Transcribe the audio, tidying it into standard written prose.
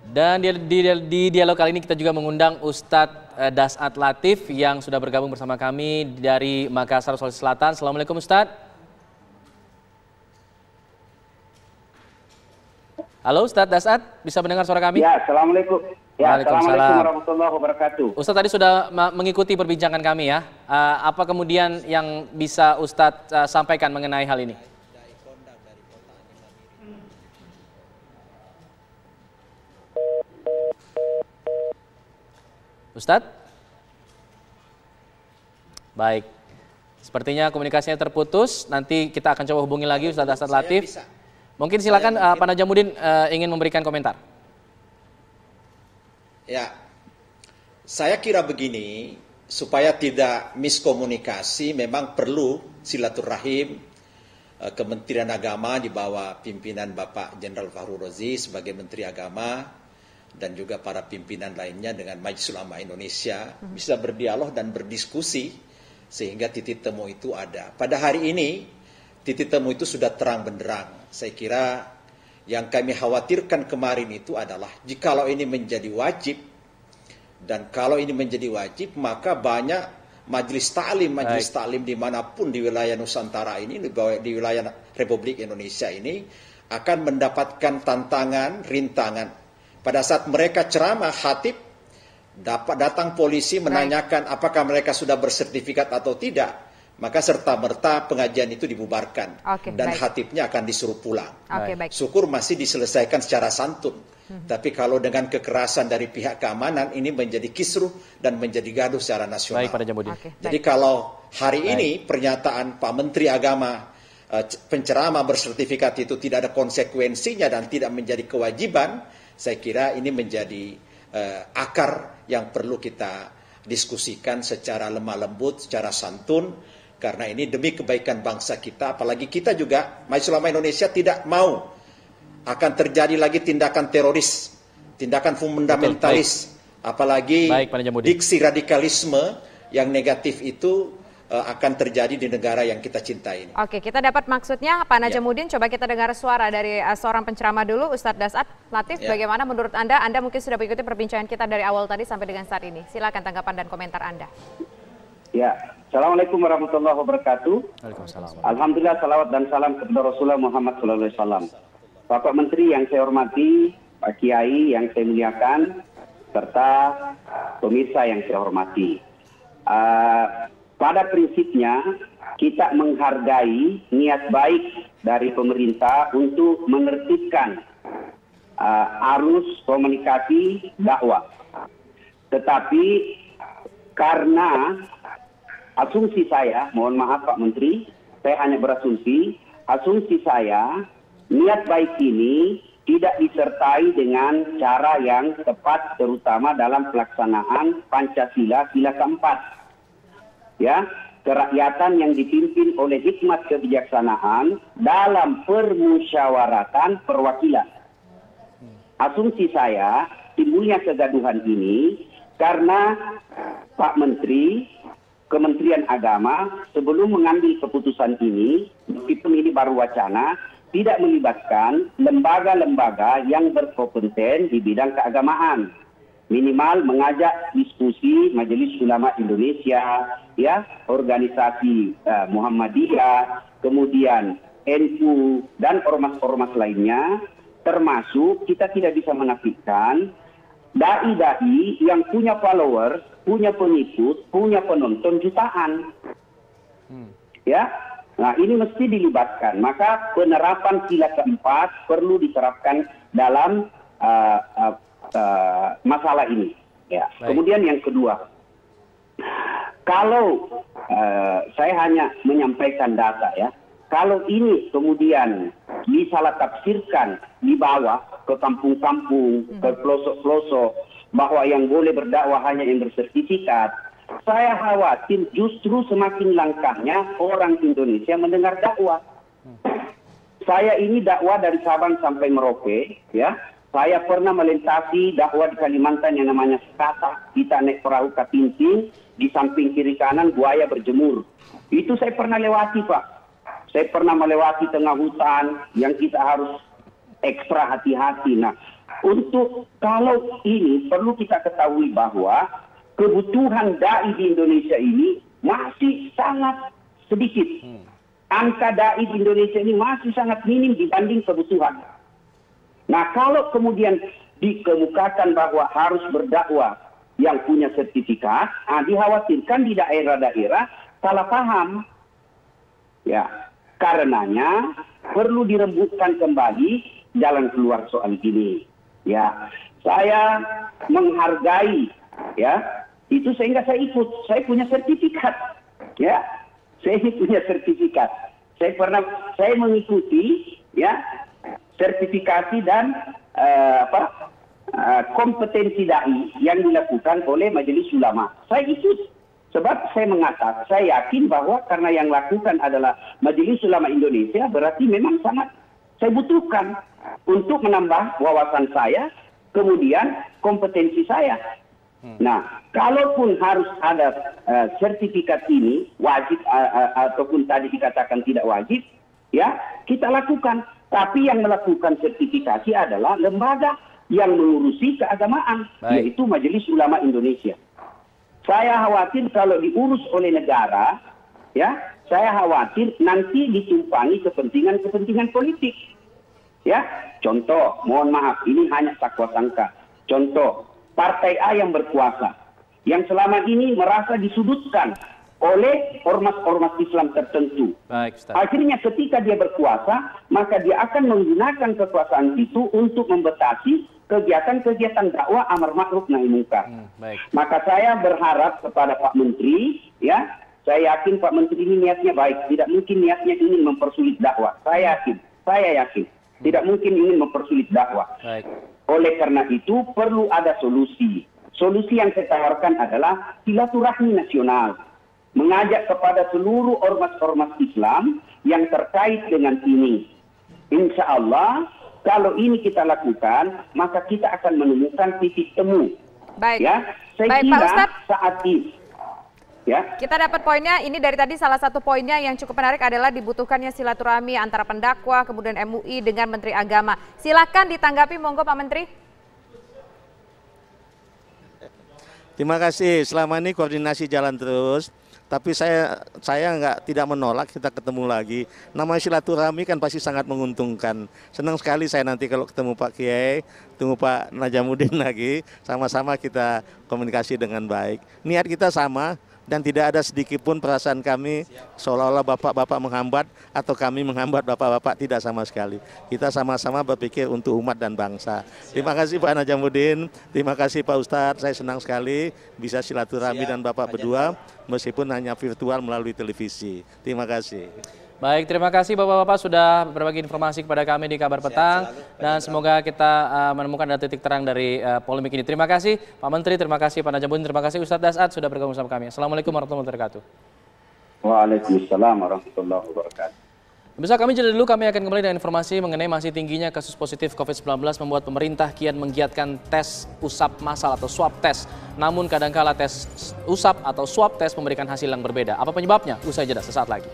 Dan di dialog kali ini kita juga mengundang Ustadz Dasat Latif yang sudah bergabung bersama kami dari Makassar, Sulawesi Selatan. Assalamualaikum Ustadz. Halo Ustadz Dasat, bisa mendengar suara kami? Ya, Assalamualaikum. Ya, Assalamualaikum warahmatullahi wabarakatuh. Ustadz tadi sudah mengikuti perbincangan kami ya. Apa kemudian yang bisa Ustadz sampaikan mengenai hal ini? Ustadz? Baik, sepertinya komunikasinya terputus. Nanti kita akan coba hubungi lagi Ustadz Dasat Latif. Mungkin silakan Pak Najamuddin ingin memberikan komentar. Ya, saya kira begini, supaya tidak miskomunikasi memang perlu silaturahim Kementerian Agama di bawah pimpinan Bapak Jenderal Fahru Rozi sebagai Menteri Agama, dan juga para pimpinan lainnya dengan Majelis Ulama Indonesia bisa berdialog dan berdiskusi sehingga titik temu itu ada. Pada hari ini titik temu itu sudah terang benderang. Saya kira yang kami khawatirkan kemarin itu adalah jikalau ini menjadi wajib, dan kalau ini menjadi wajib maka banyak majelis taklim dimanapun di wilayah Nusantara ini, di wilayah Republik Indonesia ini akan mendapatkan tantangan, rintangan. Pada saat mereka ceramah, khatib dapat datang polisi menanyakan apakah mereka sudah bersertifikat atau tidak, maka serta-merta pengajian itu dibubarkan dan khatibnya akan disuruh pulang. Syukur masih diselesaikan secara santun. Tapi kalau dengan kekerasan dari pihak keamanan ini menjadi kisruh dan menjadi gaduh secara nasional. Jadi kalau hari ini pernyataan Pak Menteri Agama penceramah bersertifikat itu tidak ada konsekuensinya dan tidak menjadi kewajiban, saya kira ini menjadi akar yang perlu kita diskusikan secara lemah lembut, secara santun, karena ini demi kebaikan bangsa kita. Apalagi kita juga, Majelis Ulama Indonesia tidak mau akan terjadi lagi tindakan teroris, tindakan fundamentalis, apalagi diksi radikalisme yang negatif itu akan terjadi di negara yang kita cintai ini. Oke, kita dapat maksudnya Pak Najamuddin. Coba kita dengar suara dari seorang penceramah dulu, Ustadz Dasat Latif. Bagaimana menurut Anda? Anda mungkin sudah mengikuti perbincangan kita dari awal tadi sampai dengan saat ini. Silakan tanggapan dan komentar Anda. Ya, Assalamualaikum warahmatullahi wabarakatuh. Alhamdulillah, salawat dan salam kepada Rasulullah Muhammad SAW. Bapak Menteri yang saya hormati, Pak Kiai yang saya muliakan, serta pemirsa yang saya hormati. Pada prinsipnya kita menghargai niat baik dari pemerintah untuk menertibkan arus komunikasi dakwah. Tetapi karena asumsi saya, mohon maaf Pak Menteri, saya hanya berasumsi, asumsi saya niat baik ini tidak disertai dengan cara yang tepat, terutama dalam pelaksanaan Pancasila sila keempat. Ya, kerakyatan yang dipimpin oleh hikmat kebijaksanaan dalam permusyawaratan perwakilan. Asumsi saya timbulnya kegaduhan ini karena Pak Menteri, Kementerian Agama sebelum mengambil keputusan ini, meskipun ini baru wacana, tidak melibatkan lembaga-lembaga yang berkompeten di bidang keagamaan. Minimal mengajak diskusi Majelis Ulama Indonesia, ya, organisasi Muhammadiyah, kemudian NU dan ormas-ormas lainnya, termasuk kita tidak bisa menafikan dai-dai yang punya followers, punya pengikut, punya penonton jutaan. Ya, nah ini mesti dilibatkan. Maka penerapan sila keempat perlu diterapkan dalam masalah ini. Ya. Kemudian yang kedua, kalau saya hanya menyampaikan data ya, kalau ini kemudian disalah tafsirkan di bawah ke kampung-kampung, ke pelosok-pelosok, bahwa yang boleh berdakwah hanya yang bersertifikat, saya khawatir justru semakin langkahnya orang Indonesia mendengar dakwah. Saya ini dakwah dari Sabang sampai Merauke, ya. Saya pernah melintasi dakwah di Kalimantan yang namanya Sekata. Kita naik perahu Katinting, di samping kiri kanan buaya berjemur. Itu saya pernah lewati, Pak. Saya pernah melewati tengah hutan yang kita harus ekstra hati-hati. Nah, untuk kalau ini perlu kita ketahui bahwa kebutuhan dai di Indonesia ini masih sangat sedikit. Angka dai di Indonesia ini masih sangat minim dibanding kebutuhan. Nah, kalau kemudian dikemukakan bahwa harus berdakwah yang punya sertifikat, dikhawatirkan di daerah-daerah salah paham. Ya, karenanya perlu dirembukkan kembali jalan keluar soal ini. Ya, saya menghargai, ya, itu sehingga saya ikut. Saya punya sertifikat, ya, saya punya sertifikat. Saya mengikuti, ya, sertifikasi dan kompetensi dai yang dilakukan oleh Majelis Ulama. Saya ikut sebab saya yakin bahwa karena yang lakukan adalah Majelis Ulama Indonesia, berarti memang sangat saya butuhkan untuk menambah wawasan saya, kemudian kompetensi saya. Nah, kalaupun harus ada sertifikat ini wajib ataupun tadi dikatakan tidak wajib, ya kita lakukan. Tapi yang melakukan sertifikasi adalah lembaga yang mengurusi keagamaan, yaitu Majelis Ulama Indonesia. Saya khawatir kalau diurus oleh negara, ya, saya khawatir nanti ditumpangi kepentingan-kepentingan politik. Ya, contoh, mohon maaf, ini hanya sakwa sangka. Contoh, Partai A yang berkuasa, yang selama ini merasa disudutkan oleh ormas-ormas Islam tertentu. Baik, Ustaz. Akhirnya ketika dia berkuasa, maka dia akan menggunakan kekuasaan itu untuk membatasi kegiatan-kegiatan dakwah amar ma'ruf nahi munkar. Maka saya berharap kepada Pak Menteri, ya, saya yakin Pak Menteri ini niatnya baik, tidak mungkin niatnya ingin mempersulit dakwah. Saya yakin, tidak mungkin ingin mempersulit dakwah. Baik. Oleh karena itu perlu ada solusi. Solusi yang saya tawarkan adalah silaturahmi nasional. Mengajak kepada seluruh ormas-ormas Islam yang terkait dengan ini. Insya Allah, kalau ini kita lakukan, maka kita akan menemukan titik temu. Baik, ya, saya baik kira Pak Ustadz. Saat ini, ya. Kita dapat poinnya, ini dari tadi salah satu poinnya yang cukup menarik adalah dibutuhkannya silaturahmi antara pendakwah, kemudian MUI dengan Menteri Agama. Silakan ditanggapi, monggo Pak Menteri. Terima kasih, selama ini koordinasi jalan terus. Tapi saya tidak menolak kita ketemu lagi. Namanya silaturahmi kan pasti sangat menguntungkan. Senang sekali saya nanti kalau ketemu Pak Kiai, ketemu Pak Najamuddin lagi, sama-sama kita komunikasi dengan baik. Niat kita sama dan tidak ada sedikit pun perasaan kami seolah-olah bapak-bapak menghambat atau kami menghambat bapak-bapak, tidak sama sekali. Kita sama-sama berpikir untuk umat dan bangsa. Terima kasih Pak Najamuddin, terima kasih Pak Ustadz. Saya senang sekali bisa silaturahmi dan Bapak berdua meskipun hanya virtual melalui televisi. Terima kasih. Baik, terima kasih Bapak-Bapak sudah berbagi informasi kepada kami di Kabar Petang dan semoga kita menemukan ada titik terang dari polemik ini. Terima kasih Pak Menteri, terima kasih Pak Najamuddin, terima kasih Ustadz Dasat sudah bergabung bersama kami. Assalamualaikum warahmatullahi wabarakatuh. Waalaikumsalam warahmatullahi wabarakatuh. Bisa kami jeda dulu, kami akan kembali dengan informasi mengenai masih tingginya kasus positif COVID-19 membuat pemerintah kian menggiatkan tes usap massal atau swab test. Namun kadangkala tes usap atau swab test memberikan hasil yang berbeda. Apa penyebabnya? Usai jeda sesaat lagi.